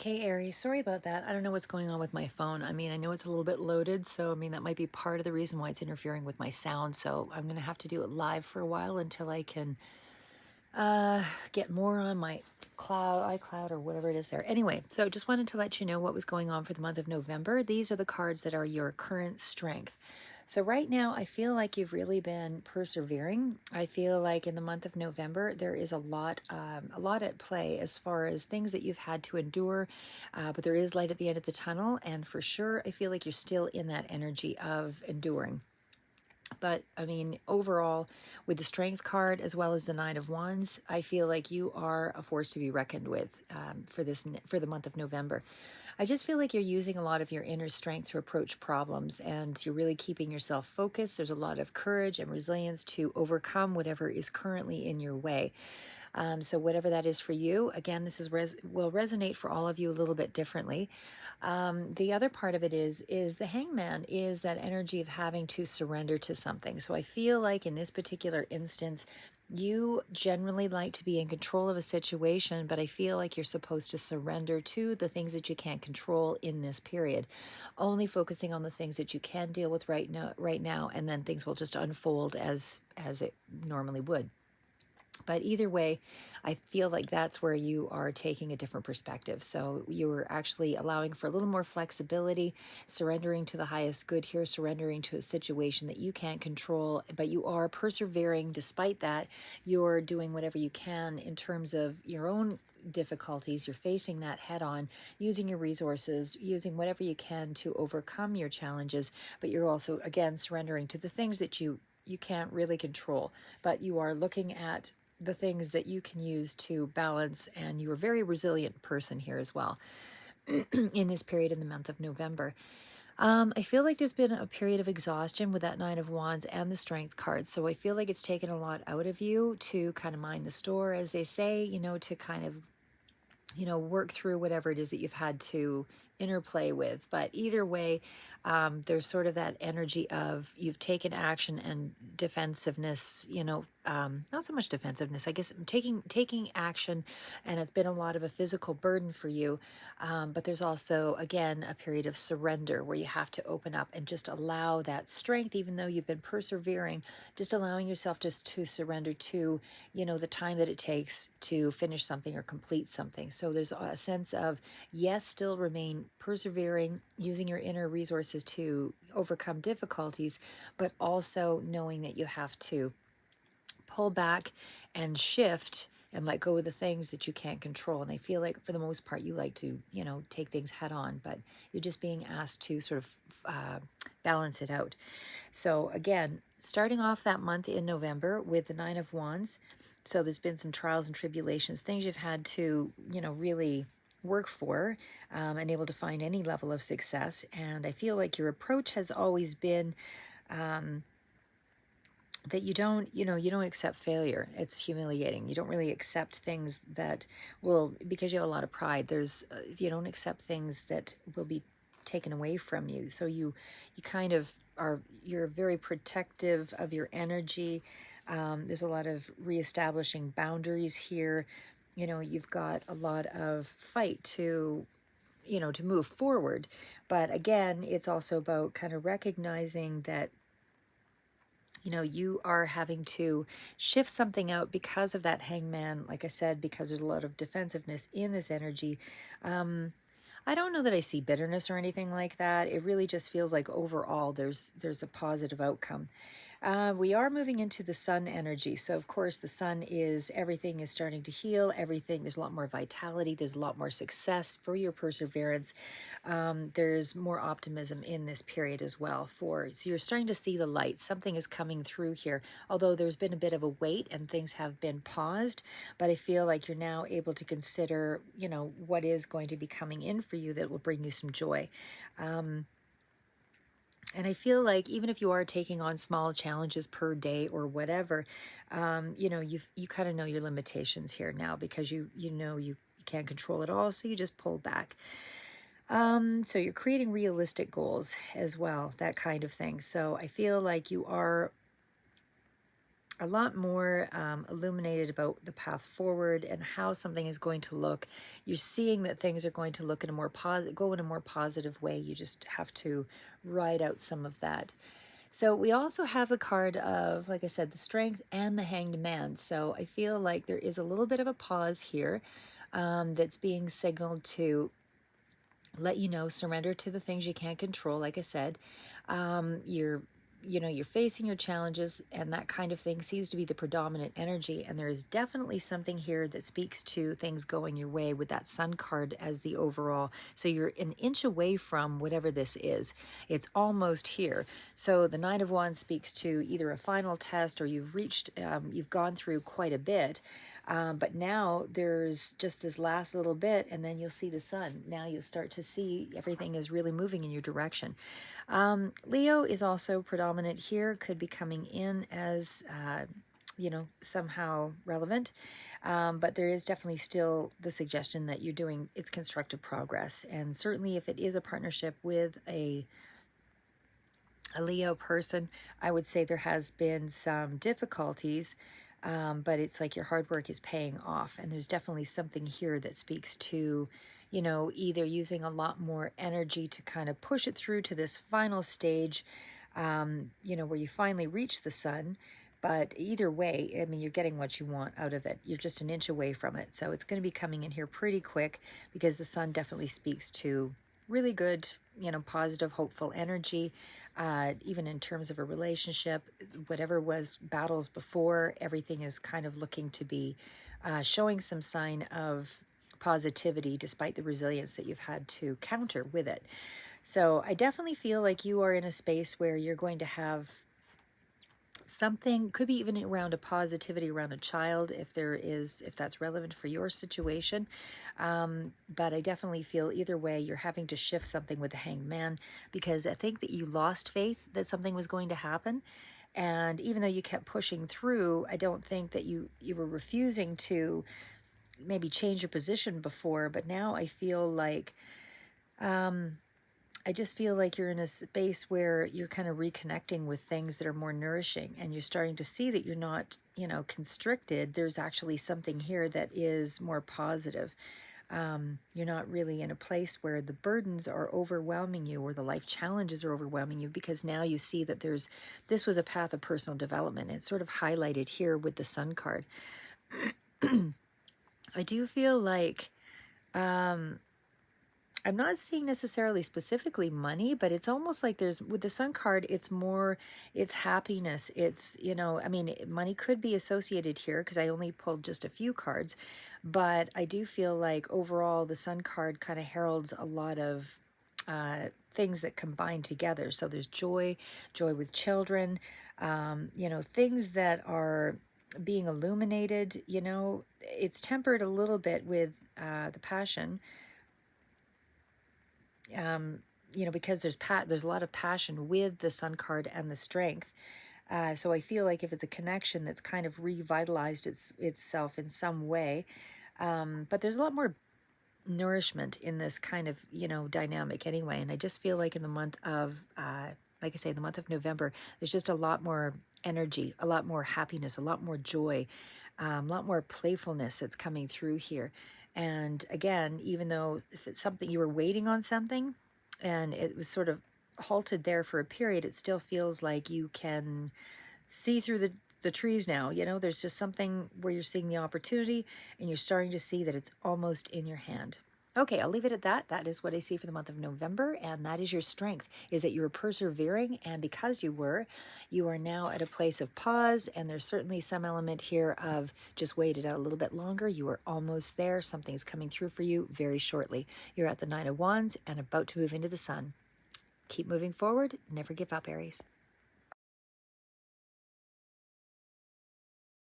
Okay, Aries, sorry about that. I don't know what's going on with my phone. I mean, I know it's a little bit loaded, so I mean, that might be part of the reason why it's interfering with my sound. So I'm going to have to do it live for a while until I can get more on my iCloud or whatever it is there. Anyway, so just wanted to let you know what was going on for the month of November. These are the cards that are your current strength. So right now, I feel like you've really been persevering. I feel like in the month of November, there is a lot at play as far as things that you've had to endure, but there is light at the end of the tunnel, and for sure, I feel like you're still in that energy of enduring. But I mean, overall, with the Strength card as well as the Nine of Wands, I feel like you are a force to be reckoned with for the month of November. I just feel like you're using a lot of your inner strength to approach problems, and you're really keeping yourself focused. There's a lot of courage and resilience to overcome whatever is currently in your way. So whatever that is for you, again, this will resonate for all of you a little bit differently. The other part of it is the hangman is that energy of having to surrender to something. So I feel like in this particular instance, you generally like to be in control of a situation, but I feel like you're supposed to surrender to the things that you can't control in this period, only focusing on the things that you can deal with right now, and then things will just unfold as it normally would. But either way, I feel like that's where you are taking a different perspective. So you're actually allowing for a little more flexibility, surrendering to the highest good here, surrendering to a situation that you can't control, but you are persevering despite that. You're doing whatever you can in terms of your own difficulties. You're facing that head on, using your resources, using whatever you can to overcome your challenges, but you're also, again, surrendering to the things that you can't really control, but you are looking at the things that you can use to balance, and you're a very resilient person here as well in this period in the month of November. I feel like there's been a period of exhaustion with that Nine of Wands and the Strength card. So I feel like it's taken a lot out of you to kind of mind the store, as they say, to kind of work through whatever it is that you've had to interplay with. But either way, there's sort of that energy of you've taken action and defensiveness, not so much defensiveness, I guess taking action, and it's been a lot of a physical burden for you. But there's also, again, a period of surrender where you have to open up and just allow that strength, even though you've been persevering, just allowing yourself just to surrender to, the time that it takes to finish something or complete something. So there's a sense of, yes, still remain persevering, using your inner resources to overcome difficulties, but also knowing that you have to pull back and shift and let go of the things that you can't control. And I feel like for the most part, you like to, take things head on, but you're just being asked to sort of balance it out. So again, starting off that month in November with the Nine of Wands. So there's been some trials and tribulations, things you've had to, really work for, and able to find any level of success. And I feel like your approach has always been that you don't accept failure. It's humiliating. You don't really accept things that will, because you have a lot of pride, you don't accept things that will be taken away from you. So you kind of you're very protective of your energy. There's a lot of reestablishing boundaries here. You've got a lot of fight to move forward. But again, it's also about kind of recognizing that you are having to shift something out because of that hangman, like I said, because there's a lot of defensiveness in this energy. I don't know that I see bitterness or anything like that. It really just feels like overall there's a positive outcome. We are moving into the sun energy. So, of course, the sun is everything is starting to heal. Everything, there's a lot more vitality. There's a lot more success for your perseverance. There's more optimism in this period as well. So you're starting to see the light. Something is coming through here. Although there's been a bit of a wait and things have been paused. But I feel like you're now able to consider, what is going to be coming in for you that will bring you some joy. And I feel like even if you are taking on small challenges per day or whatever, you kind of know your limitations here now, because you can't control it all, so you just pull back. So you're creating realistic goals as well, that kind of thing. So I feel like you are a lot more illuminated about the path forward and how something is going to look. You're seeing that things are going to look in a more go in a more positive way. You just have to ride out some of that. So we also have the card of, like I said, the Strength and the Hanged Man. So I feel like there is a little bit of a pause here that's being signaled to let you know, surrender to the things you can't control. Like I said, you're you're facing your challenges, and that kind of thing seems to be the predominant energy. And there is definitely something here that speaks to things going your way with that Sun card as the overall. So you're an inch away from whatever this is. It's almost here. So the Nine of Wands speaks to either a final test, or you've reached, you've gone through quite a bit. But now there's just this last little bit, and then you'll see the sun. Now you'll start to see everything is really moving in your direction. Leo is also predominant here, could be coming in as, somehow relevant. But there is definitely still the suggestion that you're doing, it's constructive progress. And certainly if it is a partnership with a Leo person, I would say there has been some difficulties, but it's like your hard work is paying off. And there's definitely something here that speaks to, either using a lot more energy to kind of push it through to this final stage, where you finally reach the sun. But either way, I mean, you're getting what you want out of it. You're just an inch away from it. So it's going to be coming in here pretty quick, because the sun definitely speaks to really good, positive, hopeful energy. Even in terms of a relationship, whatever was battles before, everything is kind of looking to be showing some sign of positivity despite the resilience that you've had to counter with it. So I definitely feel like you are in a space where you're going to have something, could be even around a positivity around a child, if that's relevant for your situation. But I definitely feel either way you're having to shift something with the Hanged Man, because I think that you lost faith that something was going to happen. And even though you kept pushing through, I don't think that you were refusing to maybe change your position before. But now I feel like, I just feel like you're in a space where you're kind of reconnecting with things that are more nourishing, and you're starting to see that you're not, constricted. There's actually something here that is more positive. You're not really in a place where the burdens are overwhelming you, or the life challenges are overwhelming you, because now you see that this was a path of personal development. It's sort of highlighted here with the Sun card. I do feel like, I'm not seeing necessarily specifically money, but it's almost like there's, with the Sun card, it's more, it's happiness. It's, I mean, money could be associated here because I only pulled just a few cards, but I do feel like overall the Sun card kind of heralds a lot of things that combine together. So there's joy, joy with children, things that are being illuminated. It's tempered a little bit with the passion, because there's a lot of passion with the Sun card and the Strength. So I feel like if it's a connection that's kind of revitalized itself in some way, but there's a lot more nourishment in this kind of, dynamic anyway. And I just feel like in the month of, like I say, the month of November, there's just a lot more energy, a lot more happiness, a lot more joy, a lot more playfulness that's coming through here. And again, even though if it's something you were waiting on something and it was sort of halted there for a period, it still feels like you can see through the trees now. There's just something where you're seeing the opportunity and you're starting to see that it's almost in your hand. Okay, I'll leave it at that. That is what I see for the month of November, and that is your strength, is that you were persevering, and because you are now at a place of pause, and there's certainly some element here of just wait it out a little bit longer. You are almost there. Something's coming through for you very shortly. You're at the Nine of Wands and about to move into the sun. Keep moving forward. Never give up, Aries.